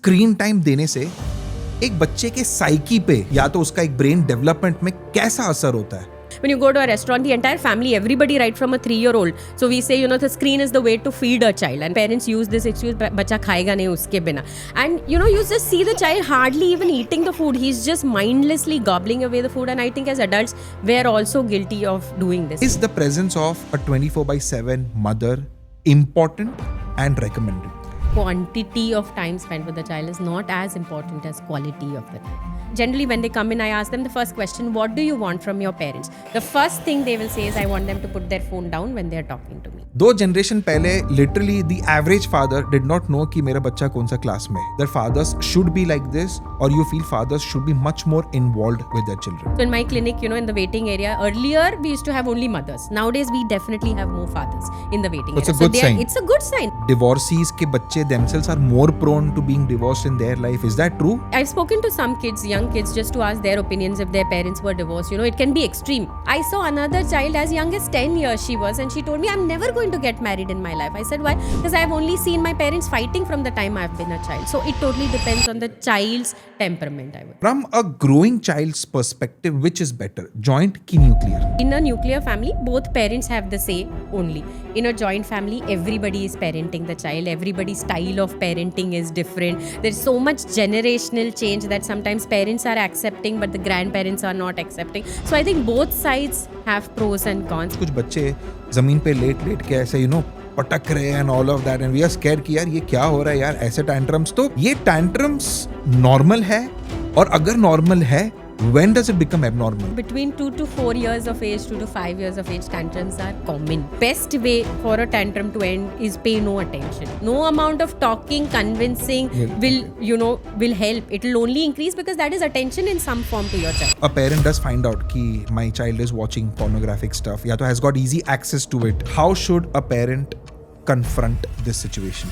Screen time देने से एक बच्चे के साइकी पे या तो उसका एक ब्रेन डेवलपमेंट में कैसा असर होता है? When you go to a restaurant, the entire family, everybody, right from a 3-year-old. So we say, the screen is the way to feed a child. And parents use this excuse, bacha khayega nahi uske bina. And, you just see the child hardly even eating the food. He's just mindlessly gobbling away the food. And I think as adults, we're also guilty of doing this. Is the presence of a 24/7 mother important and recommended? Quantity of time spent with the child is not as important as quality of the time. Generally, when they come in, I ask them the first question, what do you want from your parents? The first thing they will say is, I want them to put their phone down when they're talking to me. 2 generation पहले literally the average father did not know कि मेरा बच्चा कौन सा class में है. Their fathers should be like this, or you feel fathers should be much more involved with their children? So in my clinic, in the waiting area, earlier we used to have only mothers. Nowadays we definitely have more fathers in the waiting It's area. a good sign. It's a good sign. Divorcees के बच्चे themselves are more prone to being divorced in their life. Is that true? I've spoken to some kids, young kids, just to ask their opinions if their parents were divorced. It can be extreme. I saw another child as young as 10 years she was, and she told me, I'm never going to get married in my life. I said, why? Because I've only seen my parents fighting from the time I've been a child. So it totally depends on the child's temperament, I would. From a growing child's perspective, which is better, joint ki nuclear? In a nuclear family, both parents have the say only. In a joint family, everybody is parenting the child. Everybody's style of parenting is different. There's so much generational change that sometimes parents are accepting, but the grandparents are not accepting. So I think both sides have pros and cons. कुछ बच्चे जमीन पे late के ऐसे पटक रहे हैं and all of that, and we are scared कि यार ये क्या हो रहा है यार, ऐसे tantrums. तो ये tantrums normal है, और अगर normal है, when does it become abnormal? Between 2 to 4 years of age, 2 to 5 years of age, tantrums are common. Best way for a tantrum to end is pay no attention. No amount of talking, convincing will help. It will only increase because that is attention in some form to your child. A parent does find out कि my child is watching pornographic stuff या तो has got easy access to it. How should a parent confront this situation?